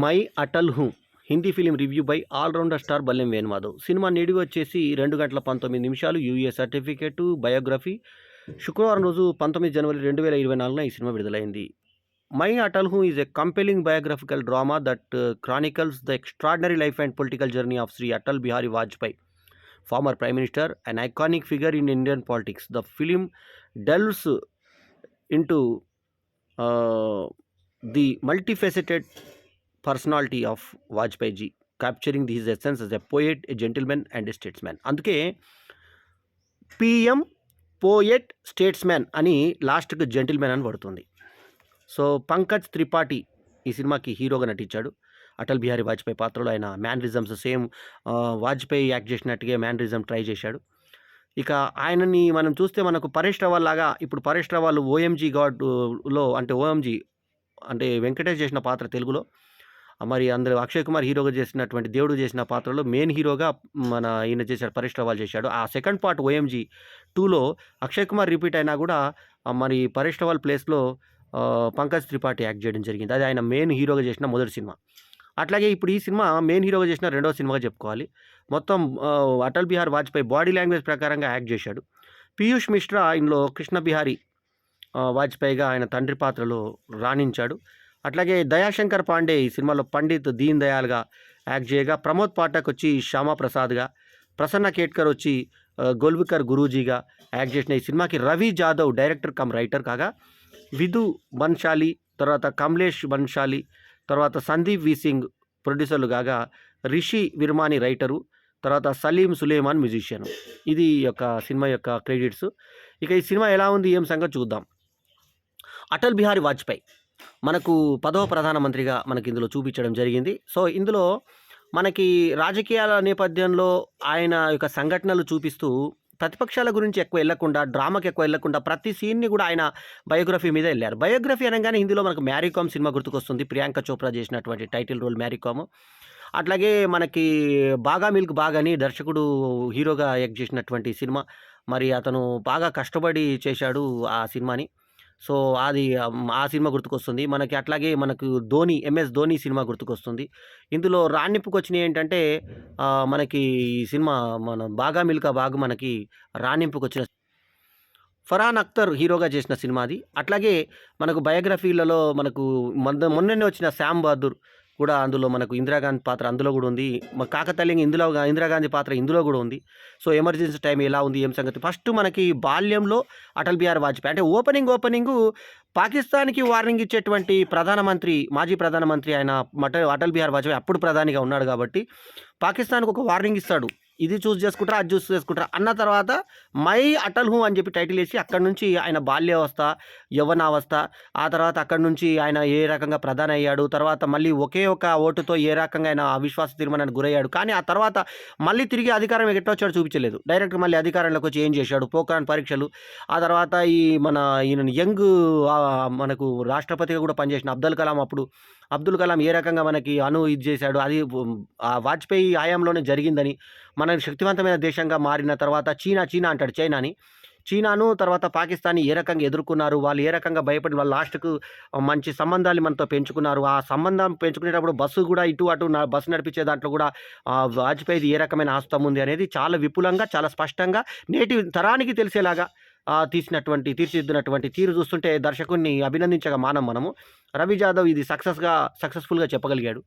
My Atal Hoon Hindi film review by allrounder star Ballem Venumadhav. సినిమా నిడివి వచ్చేసి 2 గంటల 19 నిమిషాలు. U A certificate, biography. శుక్రవారం రోజు 19 జనవరి 2024న ఈ సినిమా విడుదలైంది. Main Atal Hoon is a compelling biographical drama that chronicles the extraordinary life and political journey of Shri Atal Bihari Vajpayee, former Prime Minister, an iconic figure in Indian politics. The film delves into the multifaceted personality of Vajpayee ji, capturing his essence as a poet, a gentleman and a statesman. అందుకే PM poet స్టేట్స్మ్యాన్ అని లాస్ట్కి gentlemen అని పడుతుంది. So Pankaj Tripathi ఈ సినిమాకి హీరోగా నటించాడు. అటల్ బిహారీ వాజ్పేయి పాత్రలో ఆయన మ్యానరిజమ్స్ సేమ్ వాజ్పేయి యాక్ట్ చేసినట్టుగా మ్యానరిజం ట్రై చేశాడు. ఇక ఆయనని మనం చూస్తే మనకు పరేష్ రావల్ లాగా, ఇప్పుడు పరేష్ రావల్ ఓఎంజీ గాడ్లో అంటే ఓఎంజీ అంటే వెంకటేష్ చేసిన పాత్ర తెలుగులో, మరి అందులో అక్షయ్ కుమార్ హీరోగా చేసినటువంటి దేవుడు చేసిన పాత్రలో మెయిన్ హీరోగా మన ఈయన చేశాడు, పరేష్ రావల్ చేశాడు. ఆ సెకండ్ పార్ట్ ఓఎంజీ 2లో అక్షయ్ కుమార్ రిపీట్ అయినా కూడా మరి పరేష్ రావల్ ప్లేస్లో పంకజ్ త్రిపాఠి యాక్ట్ చేయడం జరిగింది. అది ఆయన మెయిన్ హీరోగా చేసిన మొదటి సినిమా. అట్లాగే ఇప్పుడు ఈ సినిమా మెయిన్ హీరోగా చేసిన రెండవ సినిమాగా చెప్పుకోవాలి. మొత్తం అటల్ బిహారీ వాజ్పేయి బాడీ లాంగ్వేజ్ ప్రకారంగా యాక్ట్ చేశాడు. పీయూష్ మిశ్రా ఇందులో కృష్ణ బిహారీ వాజ్పేయిగా ఆయన తండ్రి పాత్రలో రాణించాడు. అట్లాగే దయాశంకర్ పాండే ఈ సినిమాలో పండిత్ దీన్ దయాల్గా యాక్ట్ చేయగా, ప్రమోద్ పాఠక్ వచ్చి శ్యామాప్రసాద్గా, ప్రసన్న కేట్కర్ వచ్చి గోల్వికర్ గురూజీగా యాక్ట్ చేసిన ఈ సినిమాకి Ravi Jadhav director cum writer కాగా, విధు బన్షాలి, తర్వాత కమలేష్ బన్షాలి, తర్వాత సందీప్ వి సింగ్ ప్రొడ్యూసర్లు కాగా, రిషి విర్మాని రైటరు, తర్వాత సలీం సులేమాన్ మ్యూజిషియన్. ఇది యొక్క సినిమా యొక్క క్రెడిట్స్. ఇక ఈ సినిమా ఎలా ఉంది ఏం సంగతి చూద్దాం. అటల్ బిహారీ వాజ్పేయి మనకు 10వ ప్రధానమంత్రిగా మనకి ఇందులో చూపించడం జరిగింది. సో ఇందులో మనకి రాజకీయాల నేపథ్యంలో ఆయన యొక్క సంఘటనలు చూపిస్తూ ప్రతిపక్షాల గురించి ఎక్కువ వెళ్ళకుండా, డ్రామాకి ఎక్కువ వెళ్ళకుండా ప్రతి సీన్ని కూడా ఆయన బయోగ్రఫీ మీద వెళ్ళారు. బయోగ్రఫీ అనగానే హిందీలో మనకు మ్యారీకామ్ సినిమా గుర్తుకొస్తుంది, ప్రియాంక చోప్రా చేసినటువంటి టైటిల్ రోల్ మ్యారీకామ్. అట్లాగే మనకి బాగా మిల్క్ బాగా అని దర్శకుడు హీరోగా యాక్ట్ చేసినటువంటి సినిమా, మరి అతను బాగా కష్టపడి చేశాడు ఆ సినిమాని. సో అది ఆ సినిమా గుర్తుకొస్తుంది మనకి. అట్లాగే మనకు ధోని, ఎంఎస్ ధోని సినిమా గుర్తుకొస్తుంది. ఇందులో రాణింపుకు వచ్చినాయి ఏంటంటే మనకి ఈ సినిమా మన బాగా మిల్కా బాగా మనకి రాణింపుకు వచ్చిన ఫర్హాన్ అఖ్తర్ హీరోగా చేసిన సినిమా అది. అట్లాగే మనకు బయోగ్రఫీలలో మనకు మొన్ననే వచ్చిన శ్యామ్ బహదూర్ కూడా అందులో మనకు ఇందిరాగాంధీ పాత్ర అందులో కూడా ఉంది. కాకతల్లి ఇందిరాగాంధీ పాత్ర ఇందులో కూడా ఉంది. సో ఎమర్జెన్సీ టైం ఎలా ఉంది ఏం సంగతి. ఫస్ట్ మనకి బాల్యంలో అటల్ బిహారీ వాజ్పేయి అంటే ఓపెనింగ్ పాకిస్తాన్కి వార్నింగ్ ఇచ్చేటువంటి ప్రధానమంత్రి, మాజీ ప్రధానమంత్రి ఆయన అటల్ బిహారీ వాజ్పేయి అప్పుడు ప్రధానిగా ఉన్నాడు కాబట్టి పాకిస్తాన్కి ఒక వార్నింగ్ ఇస్తాడు. ఇది చూస్ చేసుకుంటారా, అది చూస్ చేసుకుంటారా అన్న తర్వాత మై అటల్ హూ అని చెప్పి టైటిల్ వేసి అక్కడి నుంచి ఆయన బాల్యావస్థ, యవ్వనావస్థ, ఆ తర్వాత అక్కడి నుంచి ఆయన ఏ రకంగా ప్రధాని అయ్యాడు, తర్వాత మళ్ళీ ఒకే ఒక ఓటుతో ఏ రకంగా ఆయన అవిశ్వాస తీర్మానానికి గురయ్యాడు. కానీ ఆ తర్వాత మళ్ళీ తిరిగి అధికారం ఎట్టొచ్చాడు చూపించలేదు. డైరెక్ట్ మళ్ళీ అధికారంలోకి వచ్చి ఏం చేశాడు, పోఖ్రాన్ పరీక్షలు, ఆ తర్వాత ఈయన యంగ్ మనకు రాష్ట్రపతిగా కూడా పనిచేసిన అబ్దుల్ కలాం ఏ రకంగా మనకి ఇది చేశాడు, అది ఆ వాజ్పేయి హయాంలోనే జరిగిందని, మన శక్తివంతమైన దేశంగా మారిన తర్వాత చీనా అంటాడు చీనాను తర్వాత పాకిస్తాన్ని ఏ రకంగా ఎదుర్కొన్నారు, వాళ్ళు ఏ రకంగా భయపడి వాళ్ళు లాస్ట్కు మంచి సంబంధాలు మనతో పెంచుకున్నారు. ఆ సంబంధం పెంచుకునేటప్పుడు బస్సు కూడా ఇటు అటు బస్సు నడిపించే దాంట్లో కూడా వాజ్పేయిది ఏ రకమైన హస్తం ఉంది అనేది చాలా విపులంగా, చాలా స్పష్టంగా నేటి తరానికి తెలిసేలాగా తీర్చిదిద్దినటువంటి తీరు చూస్తుంటే దర్శకుడిని అభినందించగా మనము. రవి జాదవ్ ఇది సక్సెస్ఫుల్గా చెప్పగలిగాడు.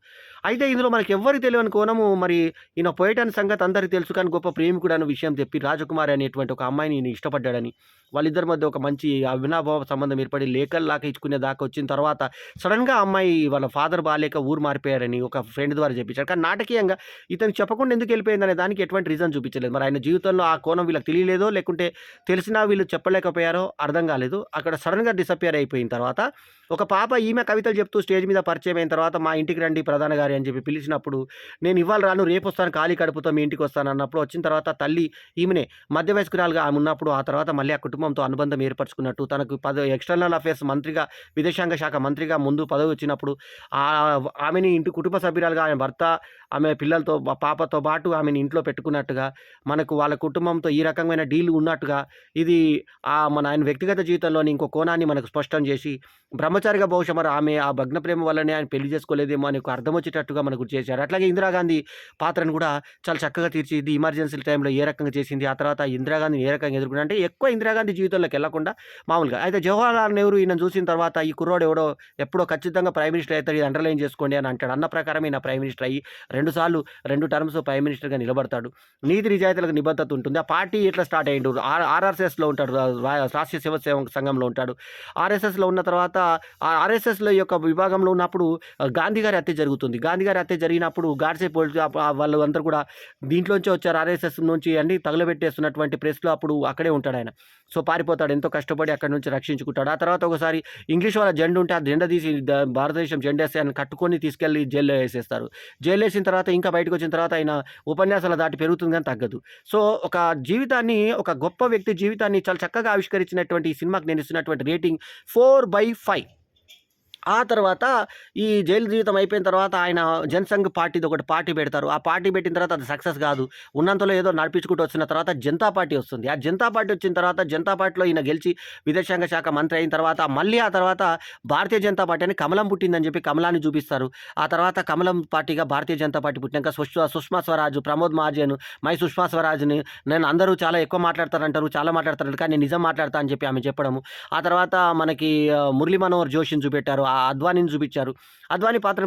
అయితే ఇందులో మనకి ఎవ్వరికి తెలియని కోణము, మరి ఈయన పోయిట్ అనే సంగతి అందరికీ తెలుసు కానీ గొప్ప ప్రేమికుడు అనే విషయం చెప్పి రాజకుమారి అనేటువంటి ఒక అమ్మాయిని ఈయన ఇష్టపడ్డాడని, వాళ్ళిద్దరి మధ్య ఒక మంచి అవినాభావ సంబంధం ఏర్పడి లేఖల్లాగా ఇచ్చుకునే దాకా వచ్చిన తర్వాత సడన్గా అమ్మాయి వాళ్ళ ఫాదర్ బాగాలేక ఊరు మారిపోయారని ఒక ఫ్రెండ్ ద్వారా చెప్పించాడు. కానీ నాటకీయంగా ఇతను చెప్పకుండా ఎందుకు వెళ్ళిపోయిందనే దానికి ఎటువంటి రీజన్ చూపించలేదు. మరి ఆయన జీవితంలో ఆ కోణం వీళ్ళకి తెలియలేదో, లేకుంటే తెలిసినా వీళ్ళు చెప్పలేకపోయారో అర్థం కాలేదు. అక్కడ సడన్గా డిసప్పియర్ అయిపోయిన తర్వాత ఒక పాప ఈమె కవితలు చెప్తూ స్టేజ్ మీద పరిచయం అయిన తర్వాత మా ఇంటికి రండి ప్రధాన గారి అని చెప్పి పిలిచినప్పుడు, నేను ఇవాళ రాను రేపు వస్తాను ఖాళీ కడుపుతో మీ ఇంటికి వస్తాను అన్నప్పుడు వచ్చిన తర్వాత తల్లి ఈమెనే మధ్య వయస్కురాలుగా ఆమె ఉన్నప్పుడు ఆ తర్వాత మళ్ళీ ఆ కుటుంబంతో అనుబంధం ఏర్పరచుకున్నట్టు, తనకు ఎక్స్టర్నల్ అఫేర్స్ మంత్రిగా, విదేశాంగ శాఖ మంత్రిగా ముందు పదవి వచ్చినప్పుడు ఆమెని కుటుంబ సభ్యురాలుగా ఆయన భర్త, ఆమె పిల్లలతో పాపతో పాటు ఆమెను ఇంట్లో పెట్టుకున్నట్టుగా, మనకు వాళ్ళ కుటుంబంతో ఈ రకమైన డీల్ ఉన్నట్టుగా ఇది మన ఆయన వ్యక్తిగత జీవితంలోని ఇంకో కోణాన్ని మనకు స్పష్టం చేసి, బ్రహ్మచారిగా బహుశా మరి ఆర్ ఆమె ఆ భగ్న ప్రేమ వల్లనే ఆయన పెళ్లి చేసుకోలేదేమో అని ఒక అర్థం వచ్చేటట్టుగా మనకు చేశారు. అట్లాగే ఇందిరాగాంధీ పాత్రను కూడా చాలా చక్కగా తీర్చిదిద్ది ఎమర్జెన్సీ టైంలో ఏ రకంగా చేసింది, ఆ తర్వాత ఇందిరాగాంధీని ఏ రకంగా ఎదుర్కొన్నా అంటే ఎక్కువ ఇందిరాగాంధీ జీవితంలోకి వెళ్ళకుండా మామూలుగా. అయితే జవహర్లాల్ నెహ్రూ ఈయన చూసిన తర్వాత ఈ కుర్రోడు ఎవడో ఎప్పుడో ఖచ్చితంగా ప్రైమ్ మినిస్టర్ అవుతాడు, ఇది అండర్లైన్ చేసుకోండి అని అంటాడు. అన్న ప్రకారం ఈయన ప్రైమ్ మినిస్టర్ అయ్యి 2 సార్లు 2 టర్మ్స్ ప్రైమ్ మినిస్టర్‌గా నిలబడతాడు. నీతి నిజాయితీలకు నిబద్ధత ఉంటుంది. ఆ పార్టీ ఎట్లా స్టార్ట్ అయ్యిండు, ఆర్ఎస్ఎస్‌లో ఉంటాడు. రాష్ట్రీయ సేవా సంఘంలో ఉంటాడు. ఆర్ఎస్ఎస్‌లో ఉన్న తర్వాత ఆ ఆర్ఎస్ఎస్‌లో యొక్క విభాగంలో ఉన్నప్పుడు గాంధీ గారి హత్య జరుగుతుంది. గాంధీ గారి హత్య జరిగినప్పుడు గాడ్సే వాళ్ళు అందరూ కూడా దీంట్లోంచే వచ్చారు. ఆర్ఎస్ఎస్ నుంచి అన్ని తగలబెట్టేస్తున్నటువంటి ప్రెస్‌లో అప్పుడు అక్కడే ఉంటాడాయన. సో, పారిపోతాడు. ఎంతో కష్టపడి అక్కడి నుంచి రక్షించుకుంటాడు. ఆ తర్వాత ఒకసారి ఇంగ్లీష్ వాళ్ళ జెండా ఉంటే ఆ జెండా తీసి భారతదేశం జెండా ఏసి ఆయన కట్టుకొని తీసుకెళ్ళి జైల్‌లో ఏసేస్తారు. జైల్‌లో ఏసిన తర్వాత ఇంకా బయటకొచ్చిన తర్వాత ఆయన ఉపన్యాసాల దాటి పెరుగుతుంది గానీ తగ్గదు. సో, ఒక జీవితాన్ని, ఒక గొప్ప వ్యక్తి జీవితాన్ని చాలా చక్కగా ఆవిష్కరించినటువంటి ఈ సినిమాకి నేను ఇస్తున్నటువంటి రేటింగ్ 4/5. ఆ తర్వాత ఈ జైలు జీవితం అయిపోయిన తర్వాత ఆయన జనసంఘ్ పార్టీది ఒకటి పార్టీ పెడతారు. ఆ పార్టీ పెట్టిన తర్వాత అది సక్సెస్ కాదు. ఉన్నంతలో ఏదో నడిపించుకుంటూ వచ్చిన తర్వాత జనతా పార్టీ వస్తుంది. ఆ జనతా పార్టీ వచ్చిన తర్వాత జనతా పార్టీలో ఈయన గెలిచి విదేశాంగ శాఖ మంత్రి అయిన తర్వాత మళ్ళీ ఆ తర్వాత భారతీయ జనతా పార్టీ అని కమలం పుట్టిందని చెప్పి కమలాన్ని చూపిస్తారు. ఆ తర్వాత కమలం పార్టీగా భారతీయ జనతా పార్టీ పుట్టినాక సుష్మా స్వరాజ్, ప్రమోద్ మహాజన్, సుష్మా స్వరాజ్‌ని నేను అందరూ చాలా ఎక్కువ మాట్లాడతారంటారు, చాలా మాట్లాడతారంటారు కానీ నేను నిజం మాట్లాడతా అని చెప్పి ఆమె చెప్పడము. ఆ తర్వాత మనకి మురళీ మనోహర్ జోషిని చూపెట్టారు. అద్వానీని చూపించారు. అద్వానీ పాత్రను